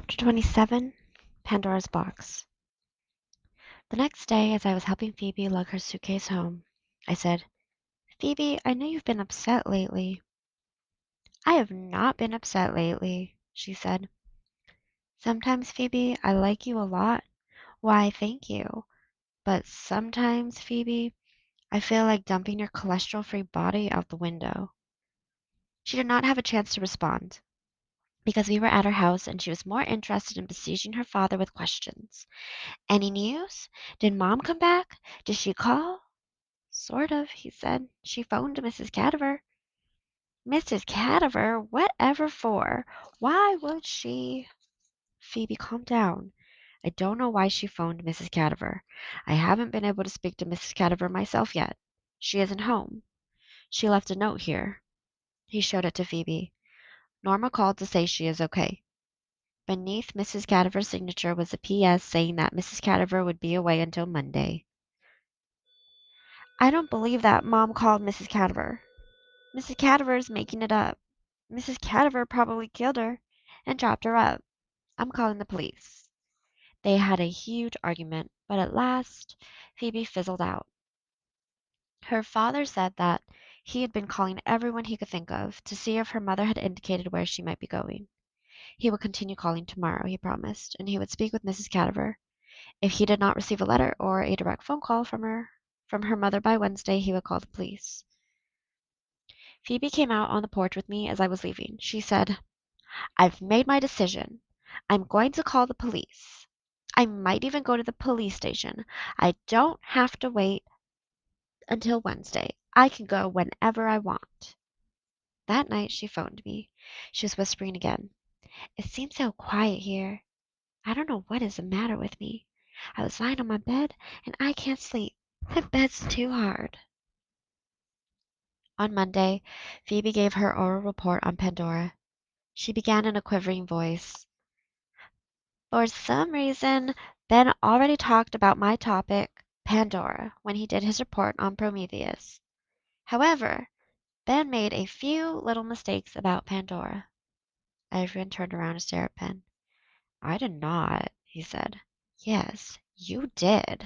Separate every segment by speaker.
Speaker 1: Chapter 27, Pandora's Box. The next day, as I was helping Phoebe lug her suitcase home, I said, Phoebe, I know you've been upset lately. I have not been upset lately, she said. Sometimes, Phoebe, I like you a lot. Why, thank you. But sometimes, Phoebe, I feel like dumping your cholesterol-free body out the window. She did not have a chance to respond, because we were at her house and she was more interested in besieging her father with questions. Any news? Did Mom come back? Did she call? Sort of, he said. She phoned Mrs. Cadaver. Mrs. Cadaver? Whatever for? Why would she? Phoebe, calm down. I don't know why she phoned Mrs. Cadaver. I haven't been able to speak to Mrs. Cadaver myself yet. She isn't home. She left a note here. He showed it to Phoebe. Norma called to say she is okay. Beneath Mrs. Cadaver's signature was a P.S. saying that Mrs. Cadaver would be away until Monday. I don't believe that Mom called Mrs. Cadaver. Mrs. Cadaver is making it up. Mrs. Cadaver probably killed her and chopped her up. I'm calling the police. They had a huge argument, but at last Phoebe fizzled out. Her father said that he had been calling everyone he could think of to see if her mother had indicated where she might be going. He would continue calling tomorrow, he promised, and he would speak with Mrs. Cadaver. If he did not receive a letter or a direct phone call from her mother by Wednesday, he would call the police. Phoebe came out on the porch with me as I was leaving. She said, I've made my decision. I'm going to call the police. I might even go to the police station. I don't have to wait until Wednesday. I can go whenever I want. That night she phoned me. She was whispering again. It seems so quiet here. I don't know what is the matter with me. I was lying on my bed and I can't sleep. The bed's too hard. On Monday, Phoebe gave her oral report on Pandora. She began in a quivering voice. For some reason, Ben already talked about my topic, Pandora, when he did his report on Prometheus. However, Ben made a few little mistakes about Pandora. Everyone turned around to stare at Ben. I did not, he said. Yes, you did.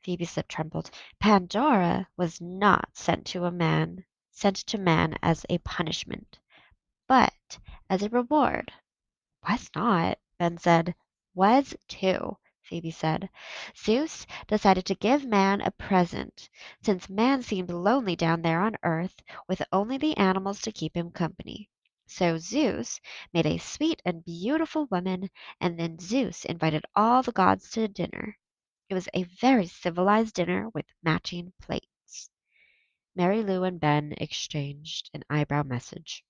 Speaker 1: Phoebe's lip trembled. Pandora was not sent to man as a punishment, but as a reward. Was not, Ben said. Was too, Phoebe said. Zeus decided to give man a present, since man seemed lonely down there on earth with only the animals to keep him company. So Zeus made a sweet and beautiful woman, and then Zeus invited all the gods to dinner. It was a very civilized dinner with matching plates. Mary Lou and Ben exchanged an eyebrow message.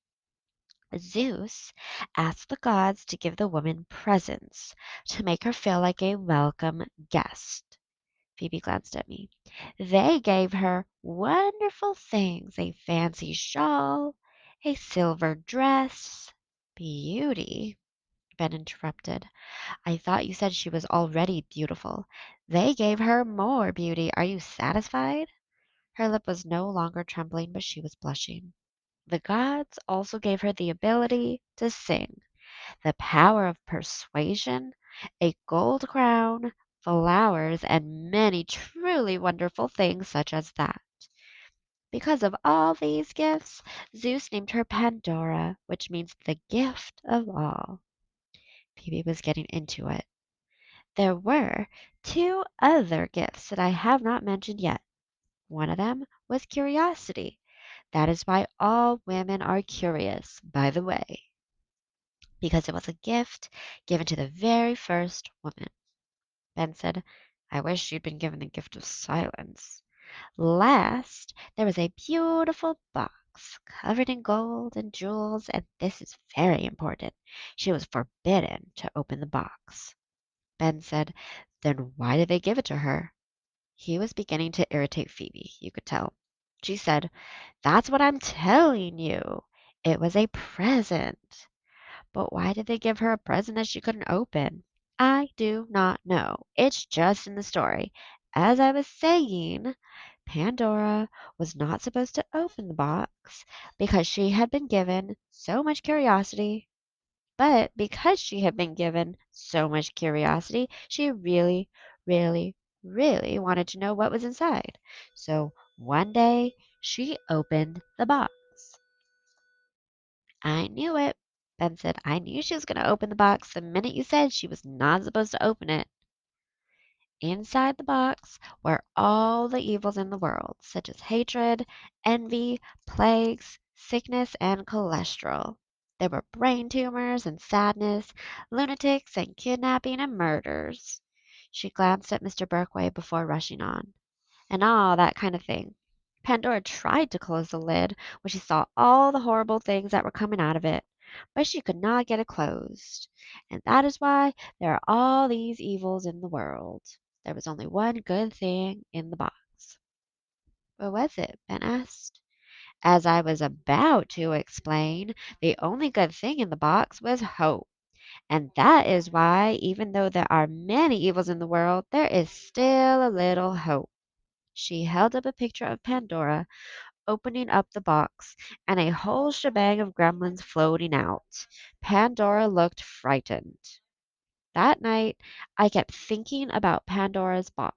Speaker 1: Zeus asked the gods to give the woman presents to make her feel like a welcome guest. Phoebe glanced at me. They gave her wonderful things, a fancy shawl, a silver dress. Beauty, Ben interrupted. I thought you said she was already beautiful. They gave her more beauty. Are you satisfied? Her lip was no longer trembling, but she was blushing. The gods also gave her the ability to sing, the power of persuasion, a gold crown, flowers, and many truly wonderful things such as that. Because of all these gifts, Zeus named her Pandora, which means the gift of all. Phoebe was getting into it. There were two other gifts that I have not mentioned yet. One of them was curiosity. That is why all women are curious, by the way, because it was a gift given to the very first woman. Ben said, I wish you'd been given the gift of silence. Last, there was a beautiful box covered in gold and jewels, and this is very important. She was forbidden to open the box. Ben said, then why did they give it to her? He was beginning to irritate Phoebe, you could tell. She said, that's what I'm telling you. It was a present. But why did they give her a present that she couldn't open? I do not know. It's just in the story. As I was saying, Pandora was not supposed to open the box because she had been given so much curiosity. But because she had been given so much curiosity, she really, really, really wanted to know what was inside. So one day she opened the box. I knew it. Ben said, I knew she was going to open the box the minute you said she was not supposed to open it. Inside the box were all the evils in the world, such as hatred, envy, plagues, sickness, and cholesterol. There were brain tumors and sadness, lunatics and kidnapping and murders. She glanced at Mr. Berkway before rushing on and all that kind of thing. Pandora tried to close the lid when she saw all the horrible things that were coming out of it, but she could not get it closed. And that is why there are all these evils in the world. There was only one good thing in the box. What was it? Ben asked. As I was about to explain, the only good thing in the box was hope. And that is why, even though there are many evils in the world, there is still a little hope. She held up a picture of Pandora opening up the box, and a whole shebang of gremlins floating out. Pandora looked frightened. That night, I kept thinking about Pandora's box.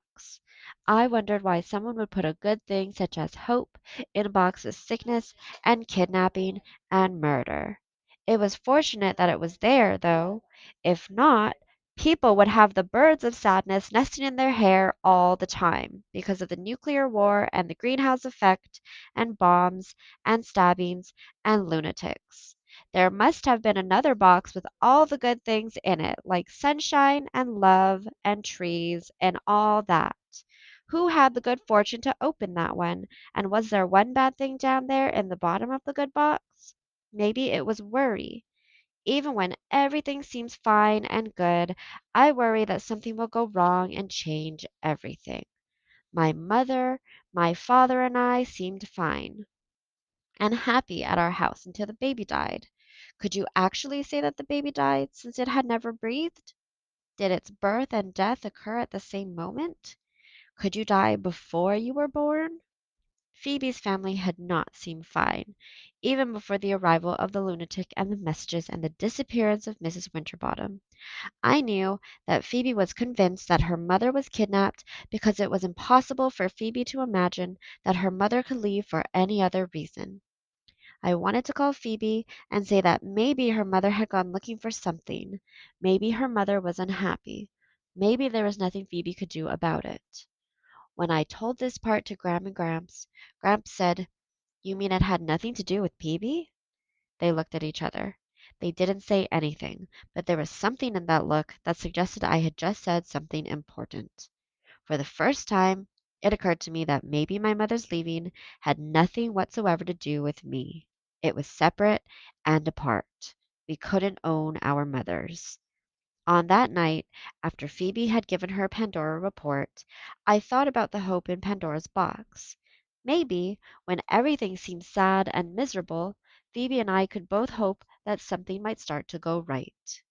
Speaker 1: I wondered why someone would put a good thing such as hope in a box of sickness and kidnapping and murder. It was fortunate that it was there, though. If not, people would have the birds of sadness nesting in their hair all the time because of the nuclear war and the greenhouse effect and bombs and stabbings and lunatics. There must have been another box with all the good things in it, like sunshine and love and trees and all that. Who had the good fortune to open that one? And was there one bad thing down there in the bottom of the good box? Maybe it was worry. Even when everything seems fine and good, I worry that something will go wrong and change everything. My mother, my father, and I seemed fine and happy at our house until the baby died. Could you actually say that the baby died since it had never breathed? Did its birth and death occur at the same moment? Could you die before you were born? Phoebe's family had not seemed fine, even before the arrival of the lunatic and the messages and the disappearance of Mrs. Winterbottom. I knew that Phoebe was convinced that her mother was kidnapped because it was impossible for Phoebe to imagine that her mother could leave for any other reason. I wanted to call Phoebe and say that maybe her mother had gone looking for something. Maybe her mother was unhappy. Maybe there was nothing Phoebe could do about it. When I told this part to Gram and Gramps, Gramps said, You mean it had nothing to do with Phoebe? They looked at each other. They didn't say anything, but there was something in that look that suggested I had just said something important. For the first time, it occurred to me that maybe my mother's leaving had nothing whatsoever to do with me. It was separate and apart. We couldn't own our mothers. On that night, after Phoebe had given her Pandora report, I thought about the hope in Pandora's box. Maybe, when everything seemed sad and miserable, Phoebe and I could both hope that something might start to go right.